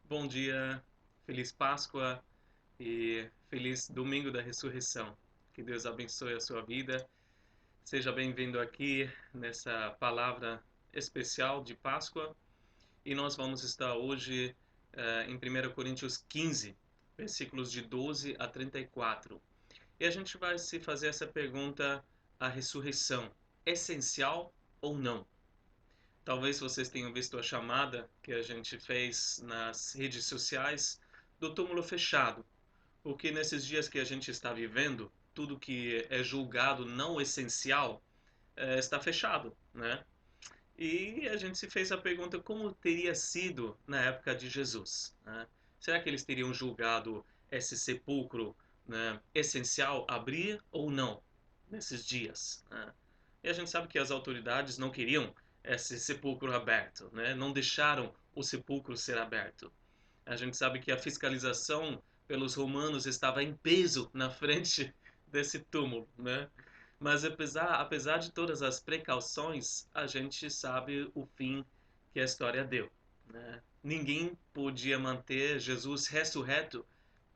Bom dia, feliz Páscoa e feliz Domingo da Ressurreição. Que Deus abençoe a sua vida. Seja bem-vindo aqui nessa palavra especial de Páscoa. E nós vamos estar hoje em 1 Coríntios 15, versículos de 12 a 34. E a gente vai se fazer essa pergunta: a ressurreição essencial ou não? Talvez vocês tenham visto a chamada que a gente fez nas redes sociais do túmulo fechado, porque nesses dias que a gente está vivendo, tudo que é julgado não essencial está fechado, né? E a gente se fez a pergunta como teria sido na época de Jesus, né? Será que eles teriam julgado esse sepulcro, né, essencial abrir ou não nesses dias, né? E a gente sabe que as autoridades não queriam esse sepulcro aberto, né? Não deixaram o sepulcro ser aberto. A gente sabe que a fiscalização pelos romanos estava em peso na frente desse túmulo, né? Mas apesar de todas as precauções, a gente sabe o fim que a história deu, né? Ninguém podia manter Jesus ressurreto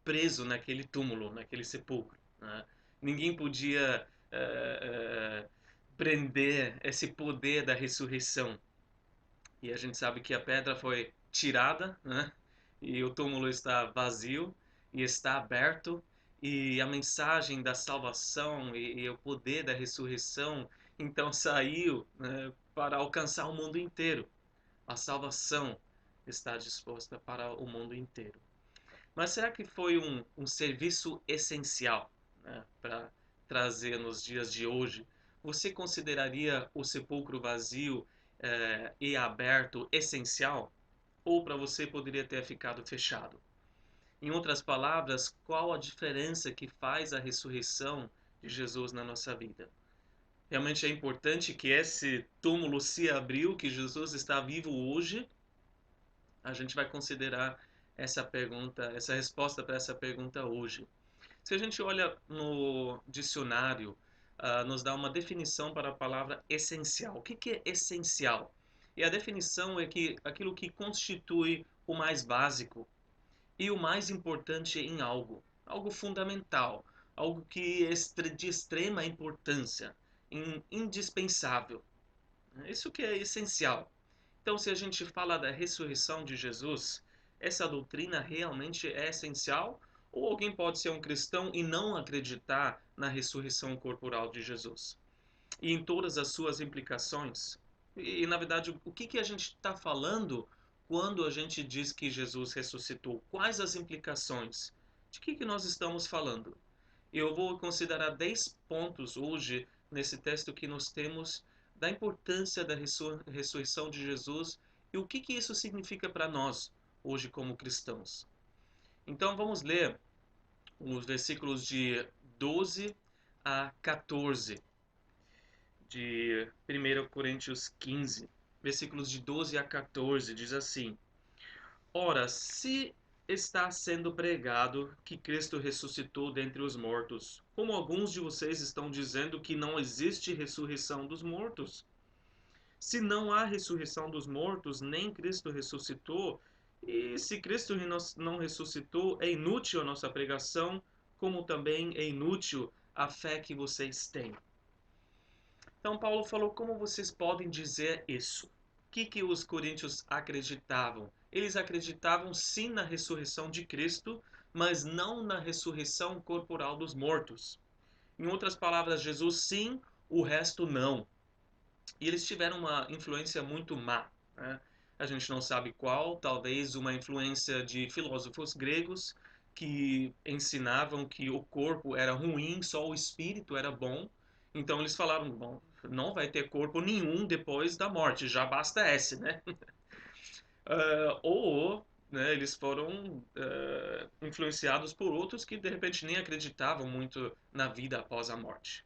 preso naquele túmulo, naquele sepulcro, né? Ninguém podia prender esse poder da ressurreição. E a gente sabe que a pedra foi tirada, né? E o túmulo está vazio e está aberto, e a mensagem da salvação e o poder da ressurreição então saiu, né, para alcançar o mundo inteiro. A salvação está disposta para o mundo inteiro. Mas será que foi um serviço essencial, né, para trazer nos dias de hoje? Você consideraria o sepulcro vazio e aberto essencial? Ou para você poderia ter ficado fechado? Em outras palavras, qual a diferença que faz a ressurreição de Jesus na nossa vida? Realmente é importante que esse túmulo se abriu, que Jesus está vivo hoje? A gente vai considerar essa pergunta, essa resposta para essa pergunta hoje. Se a gente olha no dicionário, nos dá uma definição para a palavra essencial. O que é essencial? E a definição é que aquilo que constitui o mais básico e o mais importante em algo, algo fundamental, algo que é de extrema importância, indispensável. Isso que é essencial. Então, se a gente fala da ressurreição de Jesus, essa doutrina realmente é essencial? Ou alguém pode ser um cristão e não acreditar na ressurreição corporal de Jesus? E em todas as suas implicações? Na verdade, o que a gente está falando quando a gente diz que Jesus ressuscitou? Quais as implicações? De que nós estamos falando? Eu vou considerar 10 pontos hoje nesse texto que nós temos da importância da ressurreição de Jesus e o que isso significa para nós hoje como cristãos. Então vamos ler os versículos de 12 a 14 de 1 Coríntios 15. Versículos de 12 a 14 diz assim: Ora, se está sendo pregado que Cristo ressuscitou dentre os mortos, como alguns de vocês estão dizendo que não existe ressurreição dos mortos? Se não há ressurreição dos mortos, nem Cristo ressuscitou, e se Cristo não ressuscitou, é inútil a nossa pregação, como também é inútil a fé que vocês têm. Então Paulo falou: como vocês podem dizer isso? O que os coríntios acreditavam? Eles acreditavam sim na ressurreição de Cristo, mas não na ressurreição corporal dos mortos. Em outras palavras, Jesus sim, o resto não. E eles tiveram uma influência muito má, né? A gente não sabe qual, talvez uma influência de filósofos gregos que ensinavam que o corpo era ruim, só o espírito era bom. Então eles falaram: bom, não vai ter corpo nenhum depois da morte, já basta esse, né? Ou né, eles foram influenciados por outros que de repente nem acreditavam muito na vida após a morte.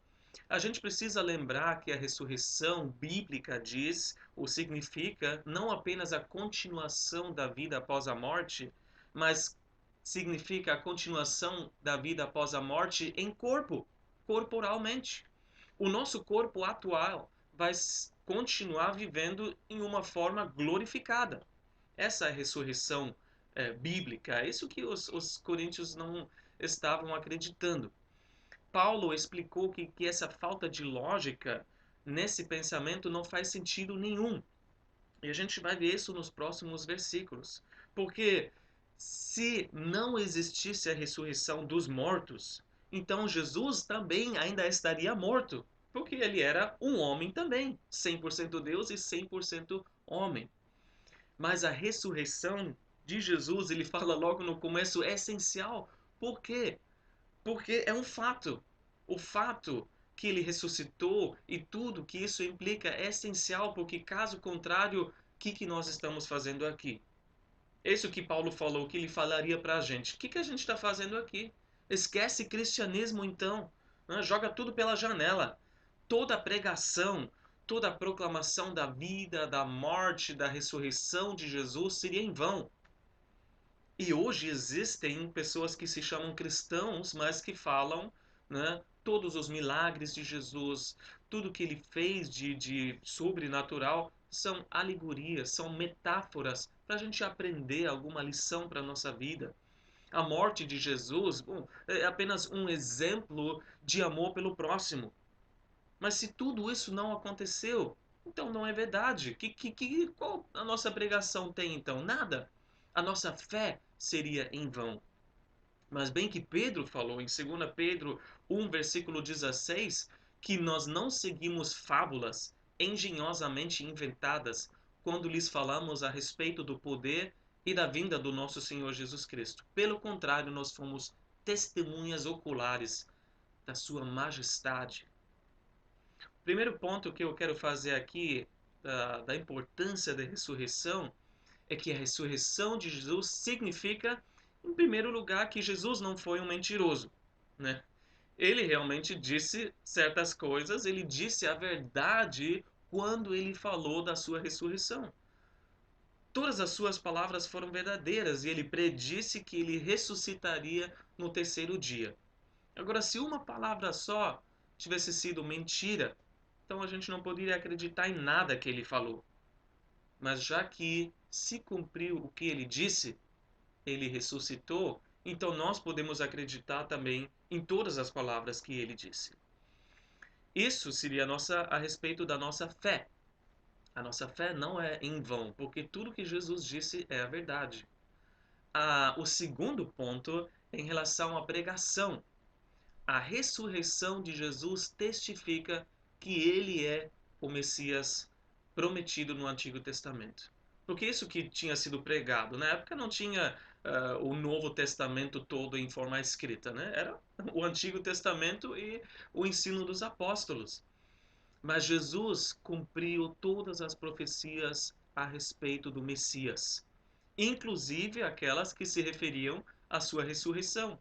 A gente precisa lembrar que a ressurreição bíblica diz ou significa não apenas a continuação da vida após a morte, mas significa a continuação da vida após a morte em corpo, corporalmente. O nosso corpo atual vai continuar vivendo em uma forma glorificada. Essa é a ressurreição bíblica. É isso que os coríntios não estavam acreditando. Paulo explicou que essa falta de lógica nesse pensamento não faz sentido nenhum. E a gente vai ver isso nos próximos versículos. Porque se não existisse a ressurreição dos mortos, então Jesus também ainda estaria morto. Porque ele era um homem também, 100% Deus e 100% homem. Mas a ressurreição de Jesus, ele fala logo no começo, é essencial. Por quê? Porque é um fato. O fato que ele ressuscitou e tudo que isso implica é essencial, porque caso contrário, o que nós estamos fazendo aqui? Isso que Paulo falou, que ele falaria para a gente. O que a gente está fazendo aqui? Esquece cristianismo então. Né? Joga tudo pela janela. Toda a pregação, toda a proclamação da vida, da morte, da ressurreição de Jesus seria em vão. E hoje existem pessoas que se chamam cristãos, mas que falam, né, todos os milagres de Jesus, tudo que ele fez de sobrenatural, são alegorias, são metáforas para a gente aprender alguma lição para a nossa vida. A morte de Jesus, bom, é apenas um exemplo de amor pelo próximo. Mas se tudo isso não aconteceu, então não é verdade. Qual a nossa pregação tem então? Nada. A nossa fé seria em vão. Mas bem que Pedro falou em 2 Pedro 1, versículo 16, que nós não seguimos fábulas engenhosamente inventadas quando lhes falamos a respeito do poder e da vinda do nosso Senhor Jesus Cristo. Pelo contrário, nós fomos testemunhas oculares da sua majestade. Primeiro ponto que eu quero fazer aqui da importância da ressurreição é que a ressurreição de Jesus significa, em primeiro lugar, que Jesus não foi um mentiroso, né? Ele realmente disse certas coisas, ele disse a verdade quando ele falou da sua ressurreição. Todas as suas palavras foram verdadeiras e ele predisse que ele ressuscitaria no terceiro dia. Agora, se uma palavra só tivesse sido mentira, então a gente não poderia acreditar em nada que ele falou. Mas já que se cumpriu o que ele disse, ele ressuscitou, então nós podemos acreditar também em todas as palavras que ele disse. Isso seria a respeito da nossa fé. A nossa fé não é em vão, porque tudo que Jesus disse é a verdade. O segundo ponto é em relação à pregação. A ressurreição de Jesus testifica que ele é o Messias prometido no Antigo Testamento. Porque isso que tinha sido pregado, na época não tinha o Novo Testamento todo em forma escrita, né? Era o Antigo Testamento e o ensino dos apóstolos. Mas Jesus cumpriu todas as profecias a respeito do Messias, inclusive aquelas que se referiam à sua ressurreição.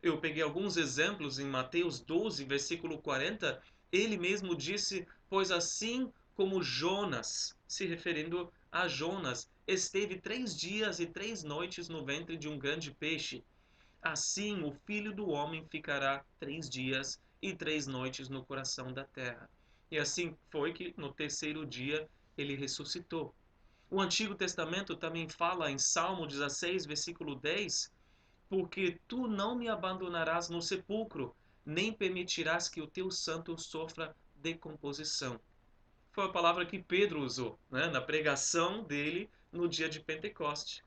Eu peguei alguns exemplos em Mateus 12, versículo 40. Ele mesmo disse: Pois assim como Jonas, se referindo a Jonas, esteve 3 dias e 3 noites no ventre de um grande peixe, assim o Filho do Homem ficará 3 dias e 3 noites no coração da terra. E assim foi que no terceiro dia ele ressuscitou. O Antigo Testamento também fala em Salmo 16, versículo 10, porque tu não me abandonarás no sepulcro, nem permitirás que o teu santo sofra decomposição. Foi a palavra que Pedro usou, né, na pregação dele no dia de Pentecoste.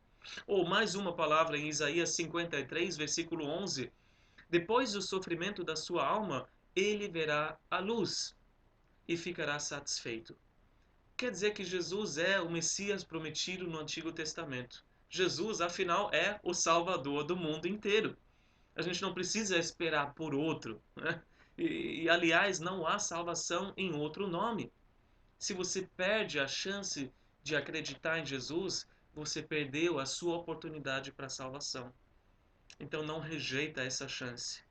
Ou mais uma palavra em Isaías 53, versículo 11. Depois do sofrimento da sua alma, ele verá a luz e ficará satisfeito. Quer dizer que Jesus é o Messias prometido no Antigo Testamento. Jesus, afinal, é o Salvador do mundo inteiro. A gente não precisa esperar por outro, né? Aliás, não há salvação em outro nome. Se você perde a chance de acreditar em Jesus, você perdeu a sua oportunidade para a salvação. Então não rejeita essa chance.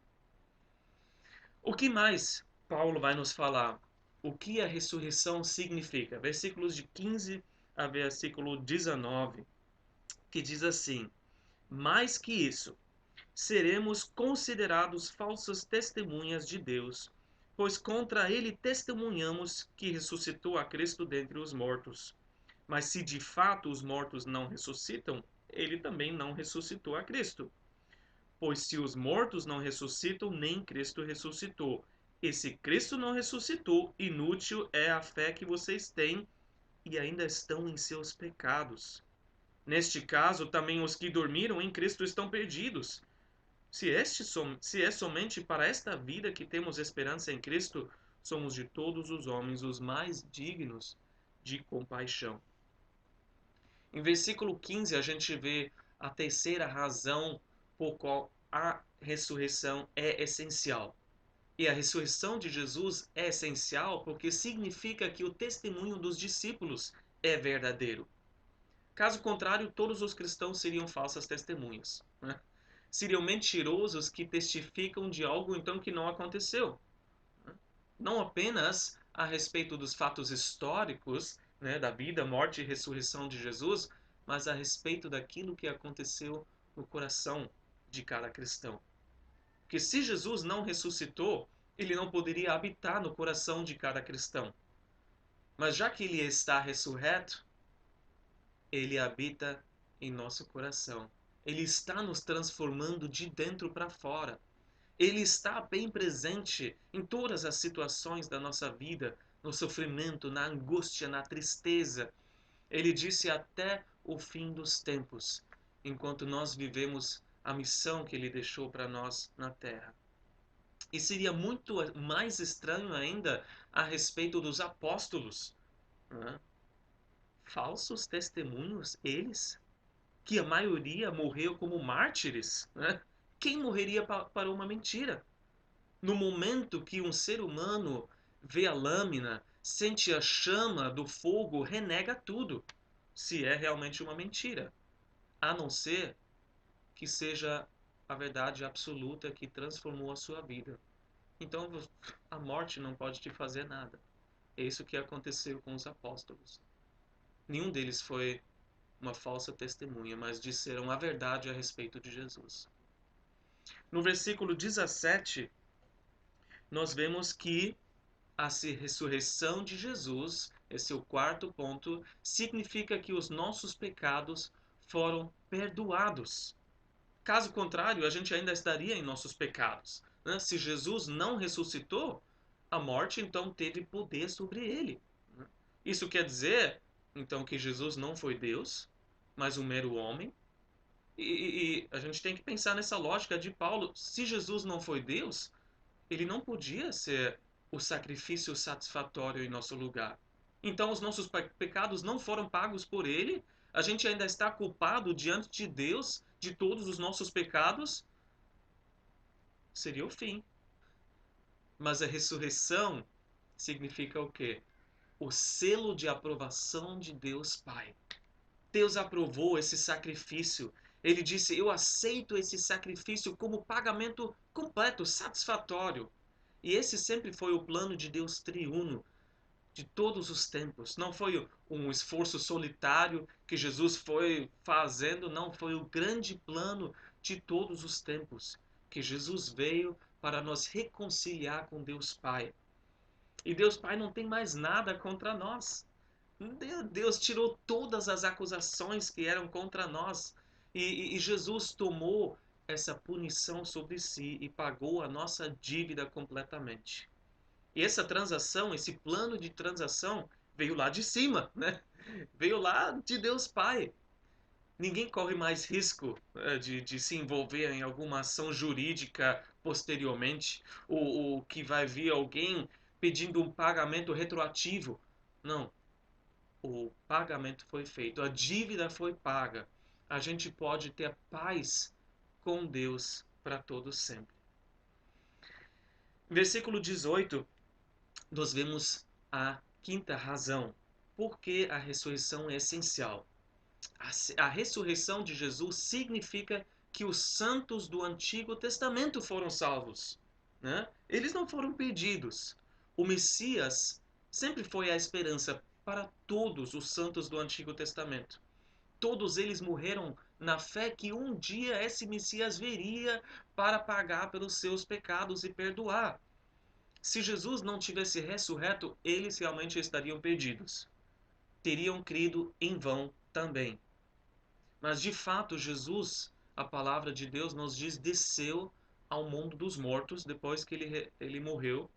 O que mais Paulo vai nos falar? O que a ressurreição significa? Versículos de 15 a versículo 19, que diz assim: Mais que isso, seremos considerados falsas testemunhas de Deus, pois contra ele testemunhamos que ressuscitou a Cristo dentre os mortos. Mas se de fato os mortos não ressuscitam, ele também não ressuscitou a Cristo. Pois se os mortos não ressuscitam, nem Cristo ressuscitou. E se Cristo não ressuscitou, inútil é a fé que vocês têm e ainda estão em seus pecados. Neste caso, também os que dormiram em Cristo estão perdidos. Se é somente para esta vida que temos esperança em Cristo, somos de todos os homens os mais dignos de compaixão. Em versículo 15, a gente vê a terceira razão por qual a ressurreição é essencial. E a ressurreição de Jesus é essencial porque significa que o testemunho dos discípulos é verdadeiro. Caso contrário, todos os cristãos seriam falsas testemunhas, né? Seriam mentirosos que testificam de algo então que não aconteceu. Não apenas a respeito dos fatos históricos, né, da vida, morte e ressurreição de Jesus, mas a respeito daquilo que aconteceu no coração de cada cristão. Porque se Jesus não ressuscitou, ele não poderia habitar no coração de cada cristão. Mas já que ele está ressurreto, ele habita em nosso coração. Ele está nos transformando de dentro para fora. Ele está bem presente em todas as situações da nossa vida, no sofrimento, na angústia, na tristeza. Ele disse até o fim dos tempos, enquanto nós vivemos a missão que ele deixou para nós na terra. E seria muito mais estranho ainda a respeito dos apóstolos, né? Falsos testemunhos, eles, que a maioria morreu como mártires, né? Quem morreria para uma mentira? No momento que um ser humano vê a lâmina, sente a chama do fogo, renega tudo, se é realmente uma mentira, a não ser que seja a verdade absoluta que transformou a sua vida. Então a morte não pode te fazer nada. É isso que aconteceu com os apóstolos. Nenhum deles foi uma falsa testemunha, mas disseram a verdade a respeito de Jesus. No versículo 17, nós vemos que a ressurreição de Jesus, esse é o quarto ponto, significa que os nossos pecados foram perdoados. Caso contrário, a gente ainda estaria em nossos pecados, né? Se Jesus não ressuscitou, a morte então teve poder sobre ele, né? Isso quer dizer, então, que Jesus não foi Deus, mas um mero homem. E a gente tem que pensar nessa lógica de Paulo. Se Jesus não foi Deus, ele não podia ser o sacrifício satisfatório em nosso lugar. Então, os nossos pecados não foram pagos por ele. A gente ainda está culpado diante de Deus de todos os nossos pecados. Seria o fim. Mas a ressurreição significa o quê? O selo de aprovação de Deus Pai. Deus aprovou esse sacrifício. Ele disse: eu aceito esse sacrifício como pagamento completo, satisfatório. E esse sempre foi o plano de Deus triuno de todos os tempos. Não foi um esforço solitário que Jesus foi fazendo, não, foi o grande plano de todos os tempos, que Jesus veio para nos reconciliar com Deus Pai. E Deus Pai não tem mais nada contra nós. Deus tirou todas as acusações que eram contra nós. E Jesus tomou essa punição sobre si e pagou a nossa dívida completamente. E essa transação, esse plano de transação, veio lá de cima, né? Veio lá de Deus Pai. Ninguém corre mais risco de se envolver em alguma ação jurídica posteriormente, ou que vai vir alguém pedindo um pagamento retroativo. Não, o pagamento foi feito, a dívida foi paga. A gente pode ter paz com Deus para todo sempre. Versículo 18, nós vemos a quinta razão. Por que a ressurreição é essencial? A ressurreição de Jesus significa que os santos do Antigo Testamento foram salvos, né? Eles não foram perdidos. O Messias sempre foi a esperança para todos os santos do Antigo Testamento. Todos eles morreram na fé que um dia esse Messias viria para pagar pelos seus pecados e perdoar. Se Jesus não tivesse ressurreto, eles realmente estariam perdidos. Teriam crido em vão também. Mas de fato, Jesus, a palavra de Deus nos diz, desceu ao mundo dos mortos depois que ele morreu,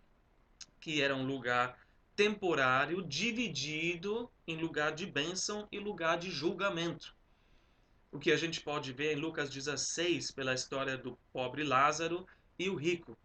que era um lugar temporário, dividido em lugar de bênção e lugar de julgamento. O que a gente pode ver em Lucas 16, pela história do pobre Lázaro e o rico.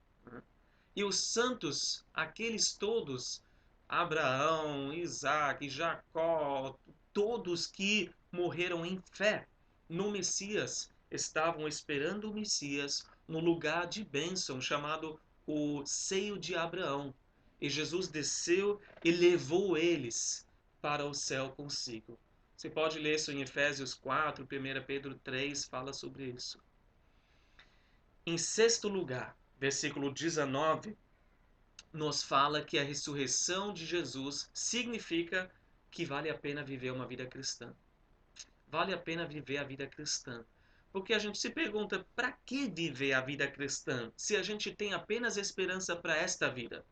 E os santos, aqueles todos, Abraão, Isaac, Jacó, todos que morreram em fé no Messias, estavam esperando o Messias no lugar de bênção chamado o seio de Abraão. E Jesus desceu e levou eles para o céu consigo. Você pode ler isso em Efésios 4, 1 Pedro 3, fala sobre isso. Em sexto lugar, versículo 19, nos fala que a ressurreição de Jesus significa que vale a pena viver uma vida cristã. Vale a pena viver a vida cristã. Porque a gente se pergunta, para que viver a vida cristã se a gente tem apenas esperança para esta vida?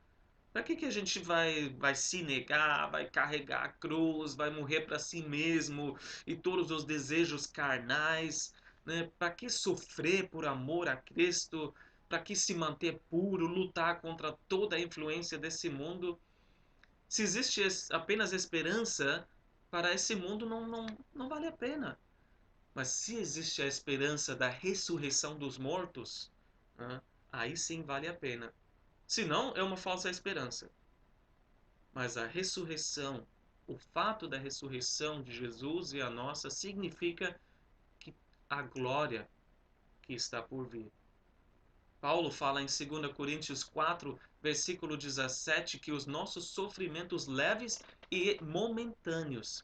Para que a gente vai se negar, vai carregar a cruz, vai morrer para si mesmo e todos os desejos carnais? Né? Para que sofrer por amor a Cristo? Para que se manter puro, lutar contra toda a influência desse mundo? Se existe apenas esperança para esse mundo, não vale a pena. Mas se existe a esperança da ressurreição dos mortos, né, aí sim vale a pena. Se não, é uma falsa esperança. Mas a ressurreição, o fato da ressurreição de Jesus e a nossa, significa que a glória que está por vir. Paulo fala em 2 Coríntios 4, versículo 17, que os nossos sofrimentos leves e momentâneos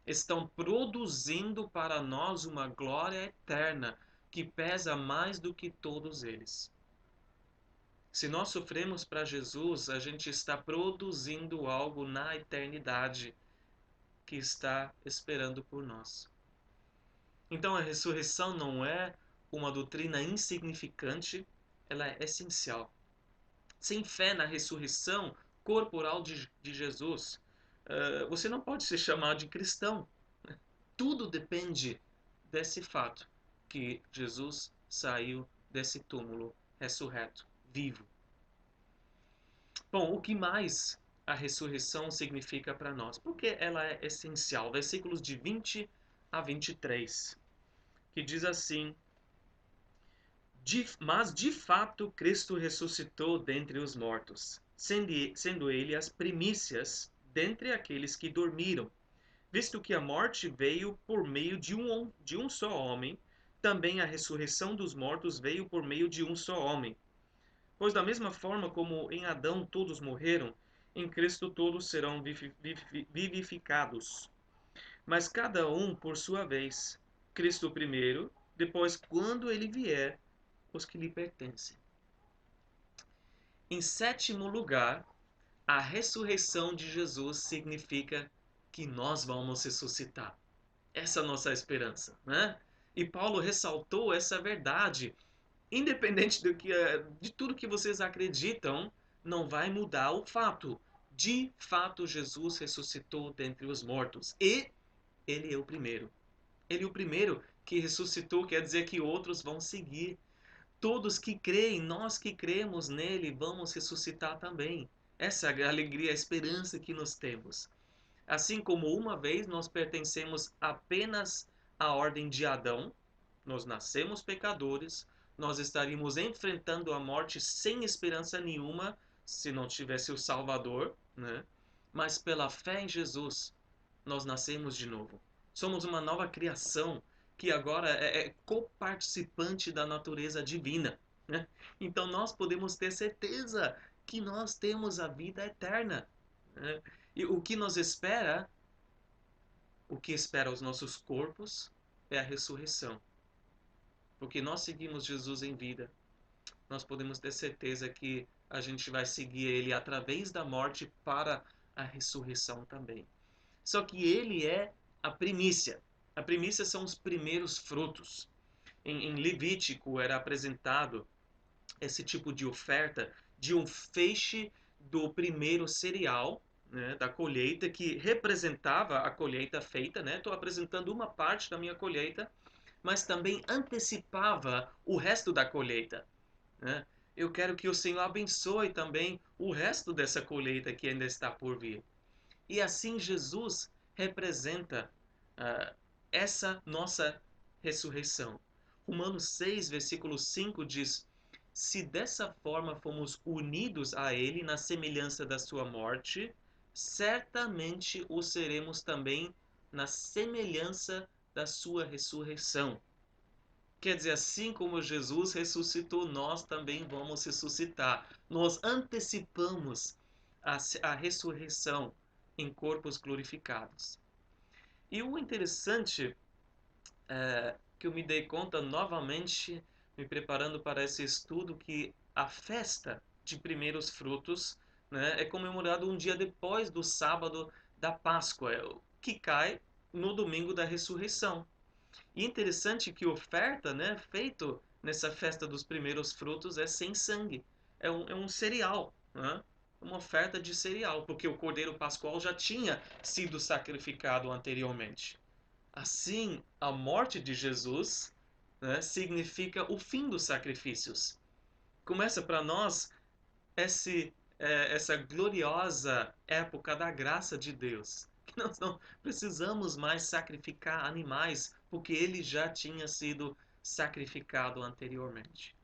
estão produzindo para nós uma glória eterna que pesa mais do que todos eles. Se nós sofremos para Jesus, a gente está produzindo algo na eternidade que está esperando por nós. Então a ressurreição não é uma doutrina insignificante, ela é essencial. Sem fé na ressurreição corporal de Jesus, você não pode se chamar de cristão. Tudo depende desse fato, que Jesus saiu desse túmulo ressurreto, vivo. Bom, o que mais a ressurreição significa para nós? Porque ela é essencial. Versículos de 20 a 23, que diz assim: Mas de fato Cristo ressuscitou dentre os mortos, sendo ele as primícias dentre aqueles que dormiram. Visto que a morte veio por meio de um só homem, também a ressurreição dos mortos veio por meio de um só homem. Pois da mesma forma como em Adão todos morreram, em Cristo todos serão vivificados. Mas cada um por sua vez. Cristo primeiro, depois, quando ele vier, os que lhe pertencem. Em sétimo lugar, a ressurreição de Jesus significa que nós vamos ressuscitar. Essa é a nossa esperança, né? E Paulo ressaltou essa verdade. Independente de tudo que vocês acreditam, não vai mudar o fato. De fato, Jesus ressuscitou dentre os mortos. E ele é o primeiro. Ele é o primeiro que ressuscitou, quer dizer que outros vão seguir. Todos que creem, nós que cremos nele, vamos ressuscitar também. Essa é a alegria, a esperança que nós temos. Assim como uma vez nós pertencemos apenas à ordem de Adão, nós nascemos pecadores, nós estaríamos enfrentando a morte sem esperança nenhuma se não tivesse o Salvador, né? Mas pela fé em Jesus, nós nascemos de novo. Somos uma nova criação que agora é coparticipante da natureza divina, né? Então nós podemos ter certeza que nós temos a vida eterna, né? E o que espera os nossos corpos é a ressurreição. Porque nós seguimos Jesus em vida, nós podemos ter certeza que a gente vai seguir ele através da morte para a ressurreição também. Só que ele é a primícia. A primícia são os primeiros frutos. Em Levítico era apresentado esse tipo de oferta de um feixe do primeiro cereal, né, da colheita, que representava a colheita feita. Estou apresentando uma parte da minha colheita, mas também antecipava o resto da colheita, né? Eu quero que o Senhor abençoe também o resto dessa colheita que ainda está por vir. E assim Jesus representa essa nossa ressurreição. Romanos 6, versículo 5 diz: Se dessa forma fomos unidos a Ele na semelhança da sua morte, certamente o seremos também na semelhança da sua ressurreição. Quer dizer, assim como Jesus ressuscitou, nós também vamos ressuscitar. Nós antecipamos a ressurreição em corpos glorificados. E o interessante é que eu me dei conta novamente, me preparando para esse estudo, que a festa de primeiros frutos, né, é comemorada um dia depois do sábado da Páscoa, que cai no domingo da ressurreição. E interessante que oferta, né, feito nessa festa dos primeiros frutos é sem sangue. É um cereal, né? Uma oferta de cereal, porque o cordeiro pascual já tinha sido sacrificado anteriormente. Assim, a morte de Jesus, né, significa o fim dos sacrifícios. Começa para nós essa gloriosa época da graça de Deus. Que nós não precisamos mais sacrificar animais, porque ele já tinha sido sacrificado anteriormente.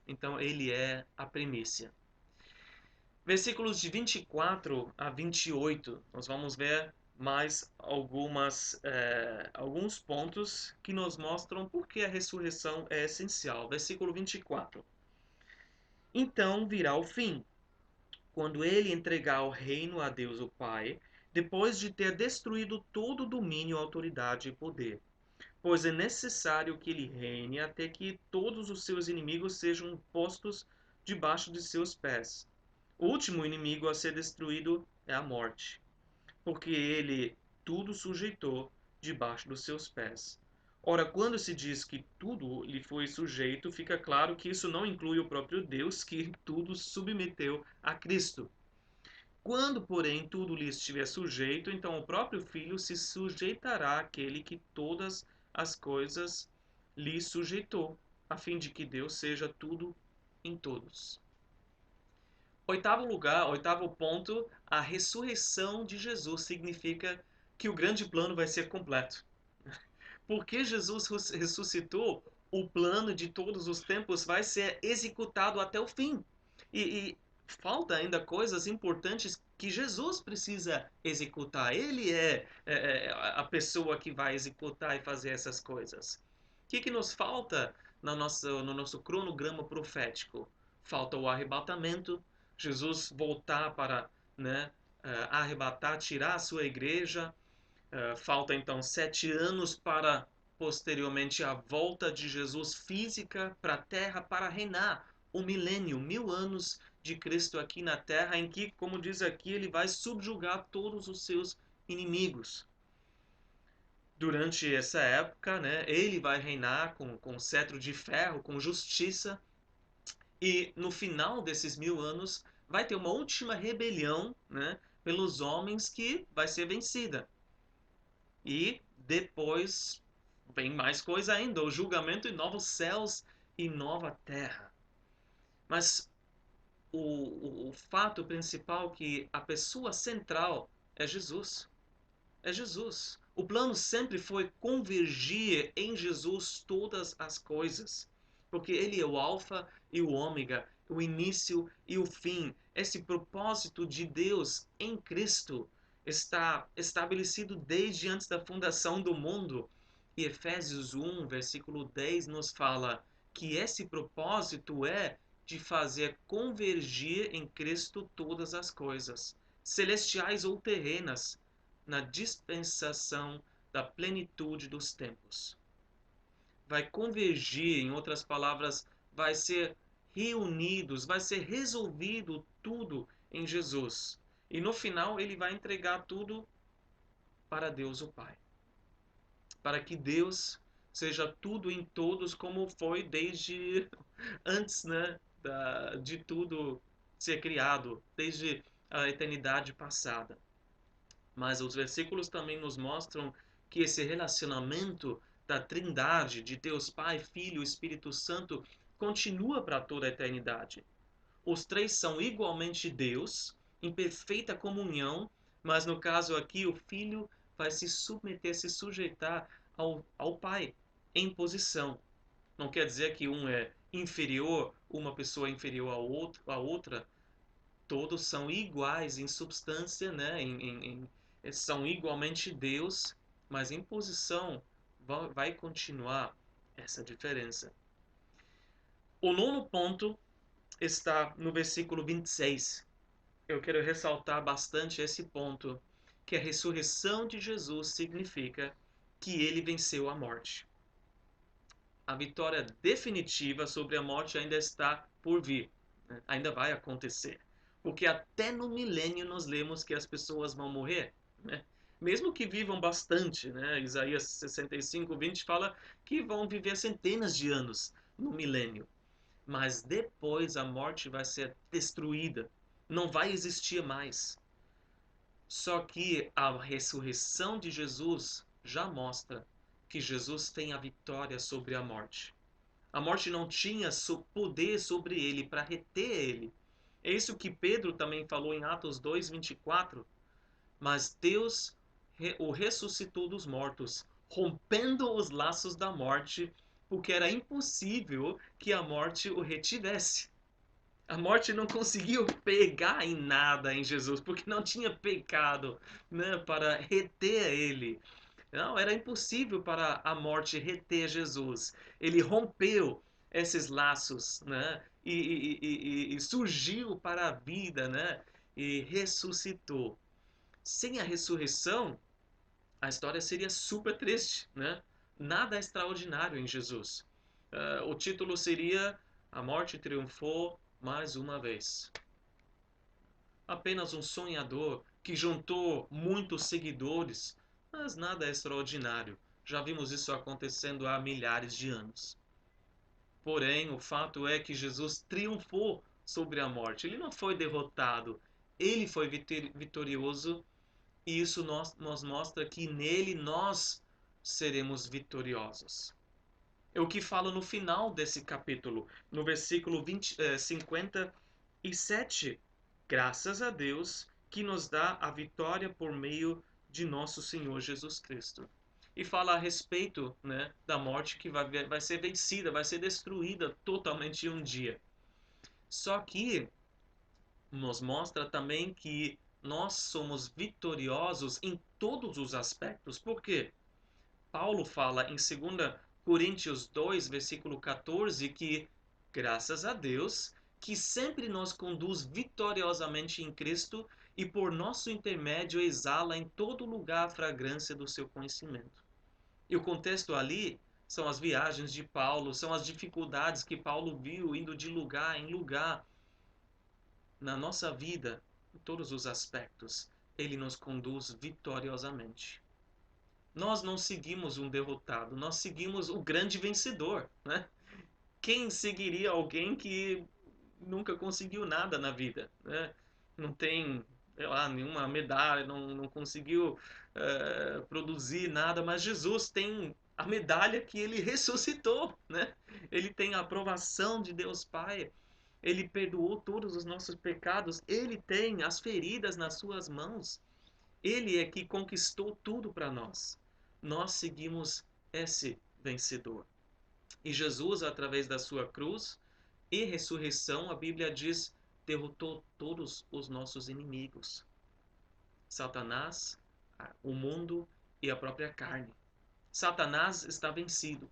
Então, ele é a primícia. Versículos de 24 a 28, nós vamos ver mais alguns pontos que nos mostram por que a ressurreição é essencial. Versículo 24. Então virá o fim, quando ele entregar o reino a Deus o Pai, depois de ter destruído todo domínio, autoridade e poder. Pois é necessário que ele reine até que todos os seus inimigos sejam postos debaixo de seus pés. O último inimigo a ser destruído é a morte, porque ele tudo sujeitou debaixo dos seus pés. Ora, quando se diz que tudo lhe foi sujeito, fica claro que isso não inclui o próprio Deus, que tudo submeteu a Cristo. Quando, porém, tudo lhe estiver sujeito, então o próprio Filho se sujeitará àquele que todas as coisas lhe sujeitou, a fim de que Deus seja tudo em todos. Oitavo lugar, oitavo ponto, a ressurreição de Jesus significa que o grande plano vai ser completo. Porque Jesus ressuscitou, o plano de todos os tempos vai ser executado até o fim. E falta ainda coisas importantes que Jesus precisa executar. Ele é a pessoa que vai executar e fazer essas coisas. O que nos falta no nosso cronograma profético? Falta o arrebatamento, Jesus voltar para, né, arrebatar, tirar a sua igreja. Falta então 7 anos para posteriormente a volta de Jesus física para a Terra para reinar o milênio, 1000 anos de Cristo aqui na Terra, em que, como diz aqui, ele vai subjugar todos os seus inimigos. Durante essa época, né, ele vai reinar com cetro de ferro, com justiça, e no final desses 1000 anos vai ter uma última rebelião, né, pelos homens que vai ser vencida. E depois vem mais coisa ainda, o julgamento em novos céus e nova terra. Mas o fato principal é que a pessoa central é Jesus. É Jesus. O plano sempre foi convergir em Jesus todas as coisas. Porque ele é o alfa e o ômega, o início e o fim. Esse propósito de Deus em Cristo está estabelecido desde antes da fundação do mundo. E Efésios 1, versículo 10 nos fala que esse propósito é de fazer convergir em Cristo todas as coisas, celestiais ou terrenas, na dispensação da plenitude dos tempos. Vai convergir, em outras palavras, vai ser reunidos, vai ser resolvido tudo em Jesus. E no final ele vai entregar tudo para Deus o Pai. Para que Deus seja tudo em todos, como foi desde antes, né, de tudo ser criado, desde a eternidade passada. Mas os versículos também nos mostram que esse relacionamento da Trindade, de Deus Pai, Filho e Espírito Santo, continua para toda a eternidade. Os três são igualmente Deus, em perfeita comunhão, mas no caso aqui o Filho vai se submeter, se sujeitar ao Pai, em posição. Não quer dizer que um é inferior, uma pessoa é inferior à outra. Todos são iguais em substância, né? São igualmente Deus, mas em posição vai continuar essa diferença. O nono ponto está no versículo 26. Eu quero ressaltar bastante esse ponto, que a ressurreição de Jesus significa que ele venceu a morte. A vitória definitiva sobre a morte ainda está por vir, né? Ainda vai acontecer. Porque até no milênio nós lemos que as pessoas vão morrer, né? Mesmo que vivam bastante, né? Isaías 65:20 fala que vão viver centenas de anos no milênio. Mas depois a morte vai ser destruída, não vai existir mais. Só que a ressurreição de Jesus já mostra que Jesus tem a vitória sobre a morte. A morte não tinha poder sobre ele para reter ele. É isso que Pedro também falou em Atos 2:24. Mas Deus o ressuscitou dos mortos, rompendo os laços da morte, porque era impossível que a morte o retivesse. A morte não conseguiu pegar em nada em Jesus, porque não tinha pecado, né, para reter ele. Não, era impossível para a morte reter Jesus. Ele rompeu esses laços, né, e surgiu para a vida, né, e ressuscitou. Sem a ressurreição, a história seria super triste, né? Nada extraordinário em Jesus. O título seria A Morte Triunfou Mais Uma Vez. Apenas um sonhador que juntou muitos seguidores, mas nada extraordinário. Já vimos isso acontecendo há milhares de anos. Porém, o fato é que Jesus triunfou sobre a morte. Ele não foi derrotado, ele foi vitorioso. E isso nos mostra que nele nós seremos vitoriosos. É o que fala no final desse capítulo, no versículo 57. Graças a Deus que nos dá a vitória por meio de nosso Senhor Jesus Cristo. E fala a respeito, né, da morte que vai ser vencida, vai ser destruída totalmente um dia. Só que nos mostra também que nós somos vitoriosos em todos os aspectos. Por quê? Paulo fala em 2 Coríntios 2, versículo 14, que graças a Deus, que sempre nos conduz vitoriosamente em Cristo e por nosso intermédio exala em todo lugar a fragrância do seu conhecimento. E o contexto ali são as viagens de Paulo, são as dificuldades que Paulo viu indo de lugar em lugar. Na nossa vida, em todos os aspectos, ele nos conduz vitoriosamente. Nós não seguimos um derrotado, nós seguimos o grande vencedor, né? Quem seguiria alguém que nunca conseguiu nada na vida, né? Não tem, sei lá, nenhuma medalha, não conseguiu produzir nada, mas Jesus tem a medalha que ele ressuscitou, né? Ele tem a aprovação de Deus Pai. Ele perdoou todos os nossos pecados. Ele tem as feridas nas suas mãos. Ele é que conquistou tudo para nós. Nós seguimos esse vencedor. E Jesus, através da sua cruz e ressurreição, a Bíblia diz, derrotou todos os nossos inimigos. Satanás, o mundo e a própria carne. Satanás está vencido.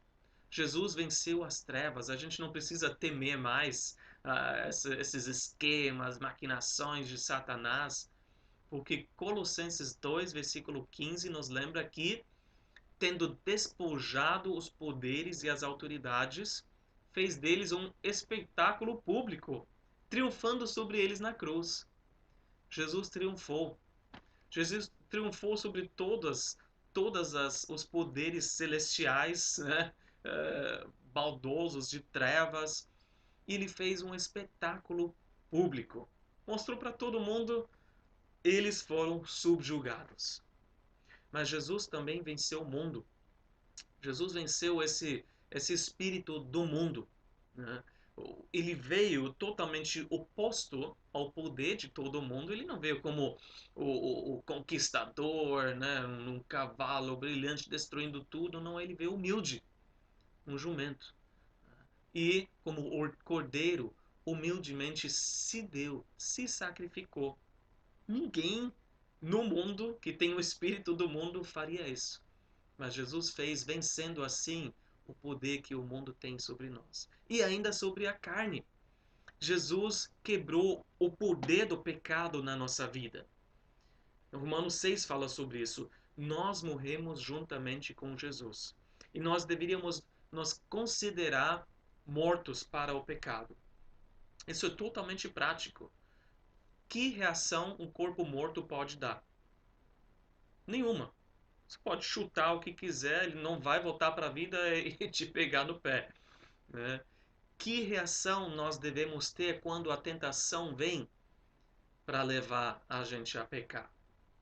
Jesus venceu as trevas. A gente não precisa temer mais esses esquemas, maquinações de Satanás, porque Colossenses 2, versículo 15, nos lembra que, tendo despojado os poderes e as autoridades, fez deles um espetáculo público, triunfando sobre eles na cruz. Jesus triunfou. Jesus triunfou sobre todas os poderes celestiais, né? Baldosos de trevas. E ele fez um espetáculo público. Mostrou para todo mundo, eles foram subjugados. Mas Jesus também venceu o mundo. Jesus venceu esse espírito do mundo, né? Ele veio totalmente oposto ao poder de todo mundo. Ele não veio como o conquistador, né? Num cavalo brilhante destruindo tudo. Não, ele veio humilde, um jumento. E como o cordeiro, humildemente se deu, se sacrificou. Ninguém no mundo que tem o espírito do mundo faria isso. Mas Jesus fez, vencendo assim o poder que o mundo tem sobre nós. E ainda sobre a carne. Jesus quebrou o poder do pecado na nossa vida. Romanos 6 fala sobre isso. Nós morremos juntamente com Jesus. E nós deveríamos nos considerar mortos para o pecado. Isso é totalmente prático. Que reação um corpo morto pode dar? Nenhuma. Você pode chutar o que quiser, ele não vai voltar para a vida e te pegar no pé, né? Que reação nós devemos ter quando a tentação vem para levar a gente a pecar?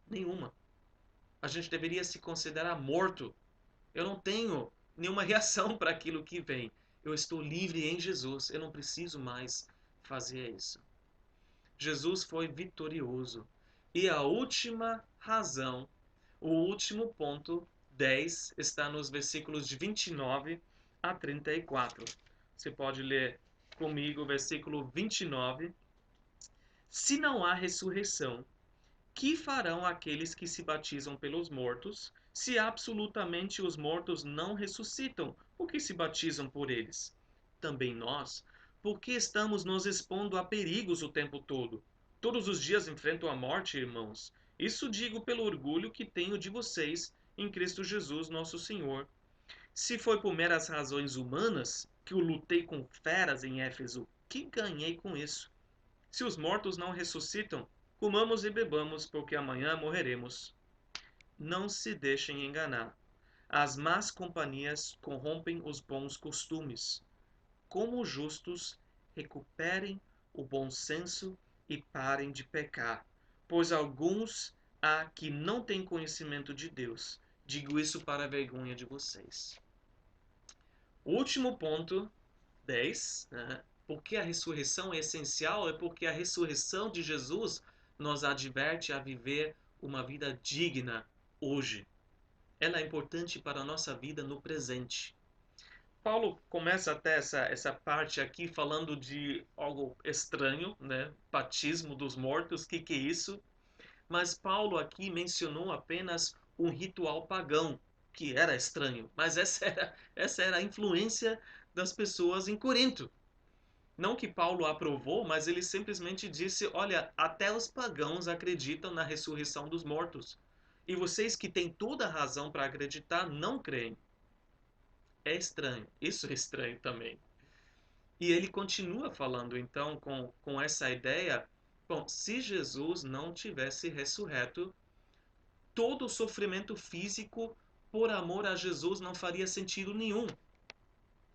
Nenhuma. A gente deveria se considerar morto. Eu não tenho nenhuma reação para aquilo que vem. Eu estou livre em Jesus. Eu não preciso mais fazer isso. Jesus foi vitorioso. E a última razão, o último ponto, 10, está nos versículos de 29 a 34. Você pode ler comigo o versículo 29. Se não há ressurreição, que farão aqueles que se batizam pelos mortos, se absolutamente os mortos não ressuscitam, o que se batizam por eles? Também nós, porque estamos nos expondo a perigos o tempo todo. Todos os dias enfrento a morte, irmãos. Isso digo pelo orgulho que tenho de vocês em Cristo Jesus, nosso Senhor. Se foi por meras razões humanas que eu lutei com feras em Éfeso, que ganhei com isso? Se os mortos não ressuscitam, comamos e bebamos, porque amanhã morreremos. Não se deixem enganar. As más companhias corrompem os bons costumes. Como justos, recuperem o bom senso e parem de pecar, pois alguns há que não têm conhecimento de Deus. Digo isso para a vergonha de vocês. O último ponto, 10, né? Porque a ressurreição é essencial, é porque a ressurreição de Jesus nos adverte a viver uma vida digna hoje. Ela é importante para a nossa vida no presente. Paulo começa até essa parte aqui falando de algo estranho, né? Batismo dos mortos, o que é isso? Mas Paulo aqui mencionou apenas um ritual pagão, que era estranho. Mas essa era a influência das pessoas em Corinto. Não que Paulo aprovou, mas ele simplesmente disse: olha, até os pagãos acreditam na ressurreição dos mortos. E vocês que têm toda a razão para acreditar, não creem. É estranho. Isso é estranho também. E ele continua falando então com essa ideia: bom, se Jesus não tivesse ressurreto, todo o sofrimento físico por amor a Jesus não faria sentido nenhum.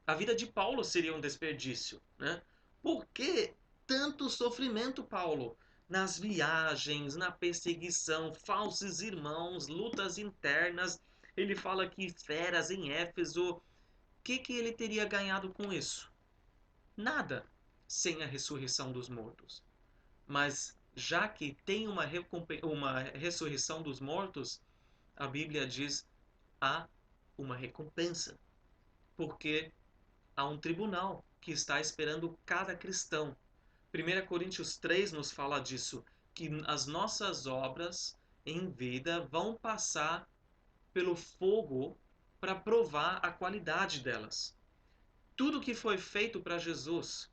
A vida de Paulo seria um desperdício, né? Por que tanto sofrimento, Paulo? Nas viagens, na perseguição, falsos irmãos, lutas internas. Ele fala que feras em Éfeso. O que ele teria ganhado com isso? Nada, sem a ressurreição dos mortos. Mas já que tem uma ressurreição dos mortos, a Bíblia diz há uma recompensa. Porque há um tribunal que está esperando cada cristão. 1 Coríntios 3 nos fala disso, que as nossas obras em vida vão passar pelo fogo para provar a qualidade delas. Tudo que foi feito para Jesus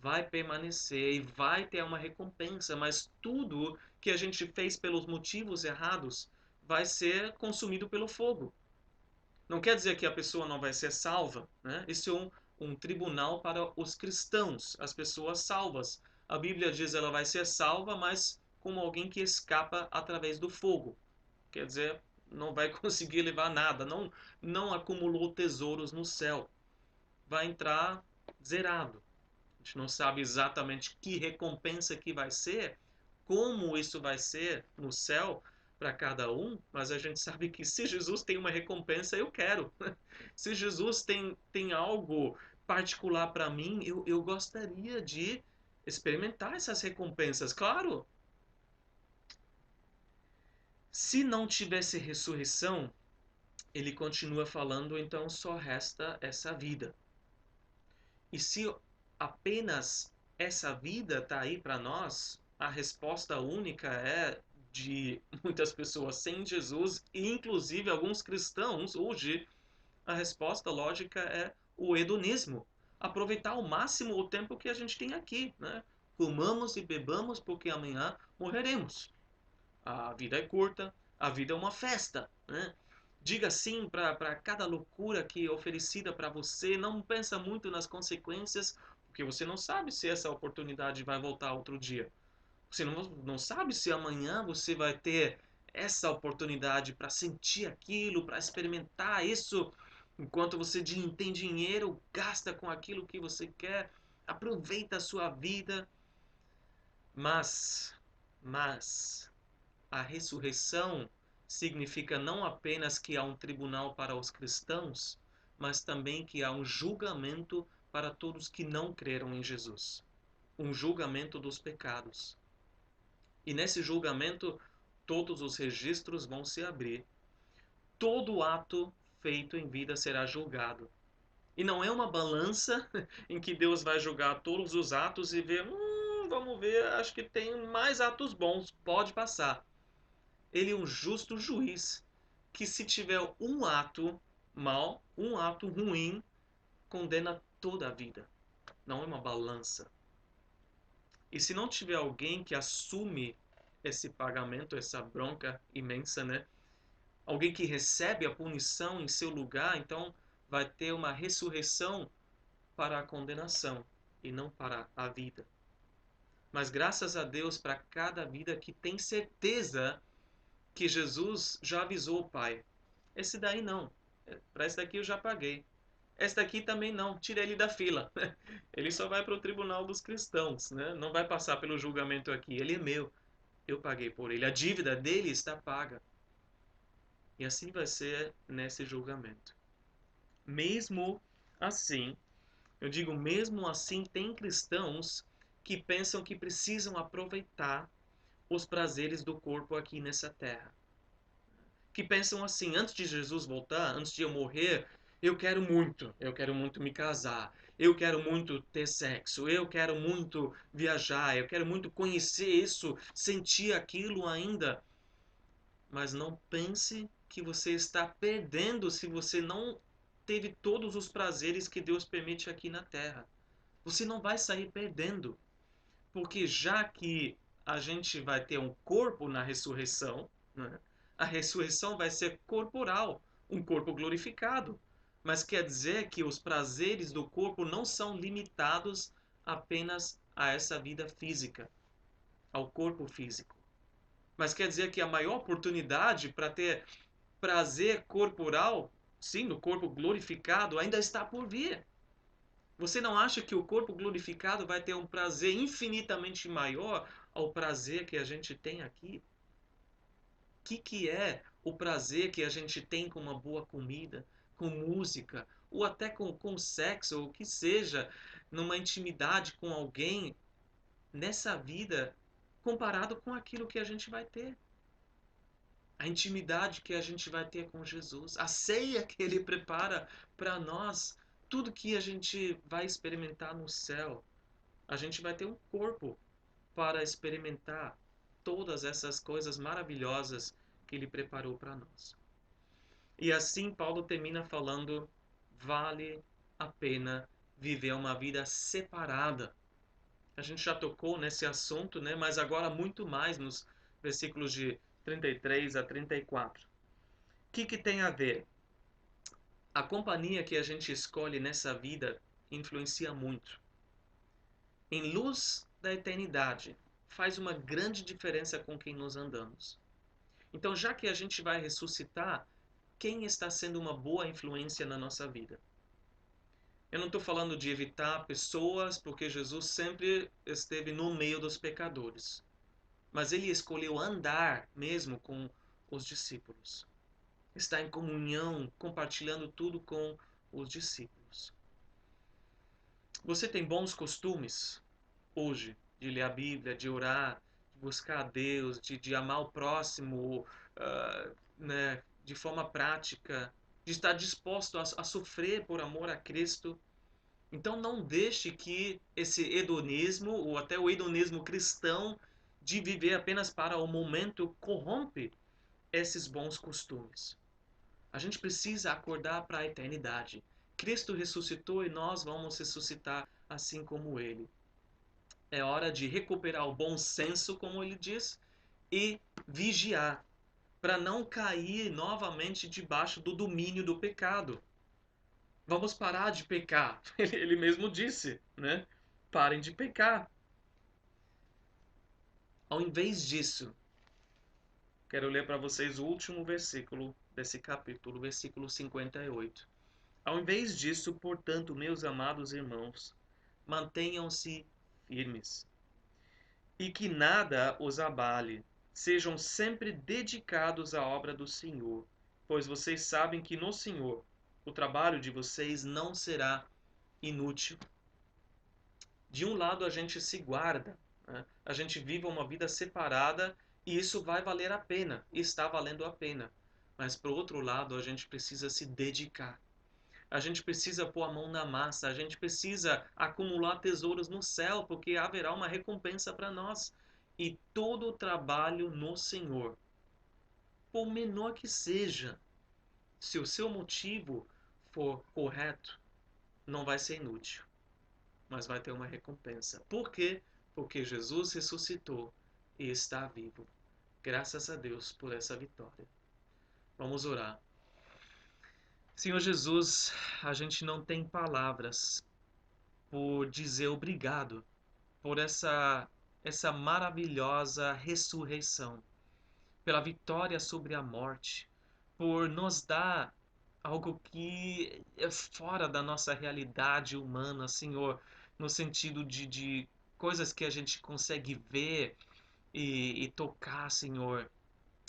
vai permanecer e vai ter uma recompensa, mas tudo que a gente fez pelos motivos errados vai ser consumido pelo fogo. Não quer dizer que a pessoa não vai ser salva, né? Isso é um tribunal para os cristãos, as pessoas salvas. A Bíblia diz que ela vai ser salva, mas como alguém que escapa através do fogo. Quer dizer, não vai conseguir levar nada, não acumulou tesouros no céu. Vai entrar zerado. A gente não sabe exatamente que recompensa que vai ser, como isso vai ser no céu, para cada um, mas a gente sabe que se Jesus tem uma recompensa, eu quero. Se Jesus tem algo particular para mim, eu gostaria de experimentar essas recompensas. Claro, se não tivesse ressurreição, ele continua falando, então só resta essa vida. E se apenas essa vida está aí para nós, a resposta única é de muitas pessoas sem Jesus, e inclusive alguns cristãos hoje, a resposta lógica é o hedonismo. Aproveitar ao máximo o tempo que a gente tem aqui, né? Comamos e bebamos porque amanhã morreremos. A vida é curta, a vida é uma festa, né? Diga sim para cada loucura que é oferecida para você. Não pensa muito nas consequências, porque você não sabe se essa oportunidade vai voltar outro dia. Você não sabe se amanhã você vai ter essa oportunidade para sentir aquilo, para experimentar isso. Enquanto você tem dinheiro, gasta com aquilo que você quer, aproveita a sua vida. Mas, mas, a ressurreição significa não apenas que há um tribunal para os cristãos, mas também que há um julgamento para todos que não creram em Jesus. Um julgamento dos pecados. E nesse julgamento, todos os registros vão se abrir. Todo ato feito em vida será julgado. E não é uma balança em que Deus vai julgar todos os atos e ver, vamos ver, acho que tem mais atos bons, pode passar. Ele é um justo juiz, que se tiver um ato mal, um ato ruim, condena toda a vida. Não é uma balança. E se não tiver alguém que assume esse pagamento, essa bronca imensa, né? Alguém que recebe a punição em seu lugar, então vai ter uma ressurreição para a condenação e não para a vida. Mas graças a Deus para cada vida que tem certeza que Jesus já avisou o Pai. Esse daí não. Para esse daqui eu já paguei. Esse daqui também não. Tira ele da fila. Ele só vai para o tribunal dos cristãos, né? Não vai passar pelo julgamento aqui. Ele é meu. Eu paguei por ele. A dívida dele está paga. E assim vai ser nesse julgamento. Mesmo assim, eu digo mesmo assim, tem cristãos que pensam que precisam aproveitar os prazeres do corpo aqui nessa terra. Que pensam assim, antes de Jesus voltar, antes de eu morrer, eu quero muito me casar, eu quero muito ter sexo, eu quero muito viajar, eu quero muito conhecer isso, sentir aquilo ainda. Mas não pense que você está perdendo se você não teve todos os prazeres que Deus permite aqui na terra. Você não vai sair perdendo, porque já que a gente vai ter um corpo na ressurreição, né? A ressurreição vai ser corporal, um corpo glorificado. Mas quer dizer que os prazeres do corpo não são limitados apenas a essa vida física, ao corpo físico. Mas quer dizer que a maior oportunidade para ter prazer corporal, sim, no corpo glorificado, ainda está por vir. Você não acha que o corpo glorificado vai ter um prazer infinitamente maior ao prazer que a gente tem aqui? Que é o prazer que a gente tem com uma boa comida, com música, ou até com sexo, ou o que seja, numa intimidade com alguém nessa vida, comparado com aquilo que a gente vai ter? A intimidade que a gente vai ter com Jesus, a ceia que Ele prepara para nós, tudo que a gente vai experimentar no céu. A gente vai ter um corpo para experimentar todas essas coisas maravilhosas que Ele preparou para nós. E assim Paulo termina falando: vale a pena viver uma vida separada. A gente já tocou nesse assunto, né? Mas agora muito mais nos versículos de 33 a 34. O que tem a ver? A companhia que a gente escolhe nessa vida influencia muito. Em luz da eternidade, faz uma grande diferença com quem nós andamos. Então, já que a gente vai ressuscitar, quem está sendo uma boa influência na nossa vida? Eu não estou falando de evitar pessoas, porque Jesus sempre esteve no meio dos pecadores. Mas ele escolheu andar mesmo com os discípulos. Está em comunhão, compartilhando tudo com os discípulos. Você tem bons costumes hoje de ler a Bíblia, de orar, de buscar a Deus, de amar o próximo, né, de forma prática, de estar disposto a sofrer por amor a Cristo. Então não deixe que esse hedonismo, ou até o hedonismo cristão, de viver apenas para o momento, corrompe esses bons costumes. A gente precisa acordar para a eternidade. Cristo ressuscitou e nós vamos ressuscitar assim como Ele. É hora de recuperar o bom senso, como ele diz, e vigiar, para não cair novamente debaixo do domínio do pecado. Vamos parar de pecar. Ele mesmo disse, né? Parem de pecar. Ao invés disso, quero ler para vocês o último versículo desse capítulo, versículo 58. Ao invés disso, portanto, meus amados irmãos, mantenham-se firmes e que nada os abale. Sejam sempre dedicados à obra do Senhor, pois vocês sabem que no Senhor o trabalho de vocês não será inútil. De um lado a gente se guarda, né? A gente vive uma vida separada e isso vai valer a pena, e está valendo a pena. Mas por outro lado a gente precisa se dedicar. A gente precisa pôr a mão na massa, a gente precisa acumular tesouros no céu, porque haverá uma recompensa para nós. E todo o trabalho no Senhor, por menor que seja, se o seu motivo for correto, não vai ser inútil, mas vai ter uma recompensa. Por quê? Porque Jesus ressuscitou e está vivo. Graças a Deus por essa vitória. Vamos orar. Senhor Jesus, a gente não tem palavras por dizer obrigado por essa maravilhosa ressurreição, pela vitória sobre a morte, por nos dar algo que é fora da nossa realidade humana, Senhor, no sentido de coisas que a gente consegue ver e tocar, Senhor.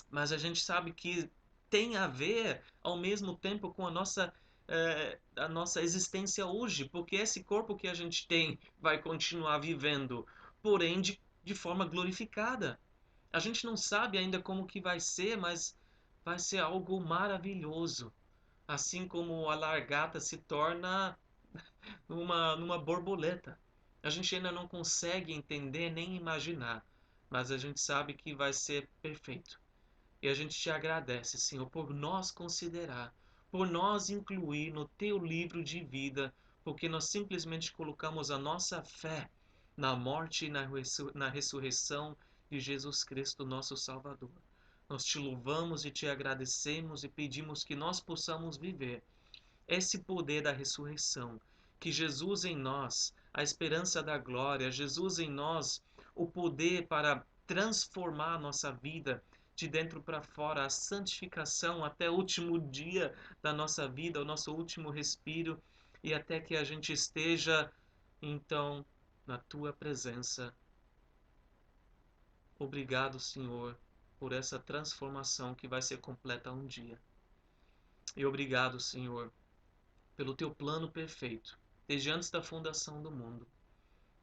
Mas a gente sabe que tem a ver ao mesmo tempo com a nossa existência hoje, porque esse corpo que a gente tem vai continuar vivendo, porém de forma glorificada. A gente não sabe ainda como que vai ser, mas vai ser algo maravilhoso. Assim como a largata se torna numa borboleta. A gente ainda não consegue entender nem imaginar, mas a gente sabe que vai ser perfeito. E a gente te agradece, Senhor, por nós considerar, por nós incluir no teu livro de vida, porque nós simplesmente colocamos a nossa fé na morte e na ressurreição de Jesus Cristo, nosso Salvador. Nós te louvamos e te agradecemos e pedimos que nós possamos viver esse poder da ressurreição, que Jesus em nós, a esperança da glória, Jesus em nós, o poder para transformar a nossa vida de dentro para fora, a santificação até o último dia da nossa vida, o nosso último respiro, e até que a gente esteja, então, na tua presença. Obrigado, Senhor, por essa transformação que vai ser completa um dia. E obrigado, Senhor, pelo teu plano perfeito, desde antes da fundação do mundo,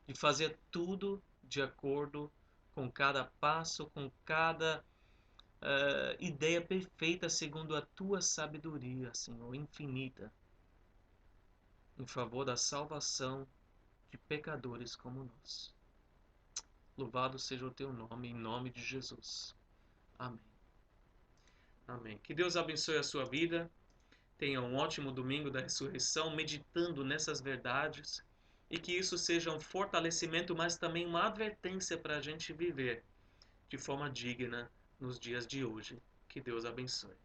de fazer tudo de acordo com cada passo, com cada ideia perfeita segundo a tua sabedoria, Senhor, infinita, em favor da salvação de pecadores como nós. Louvado seja o teu nome, em nome de Jesus. Amém. Amém. Que Deus abençoe a sua vida. Tenha um ótimo domingo da ressurreição, meditando nessas verdades, e que isso seja um fortalecimento, mas também uma advertência para a gente viver de forma digna nos dias de hoje. Que Deus abençoe.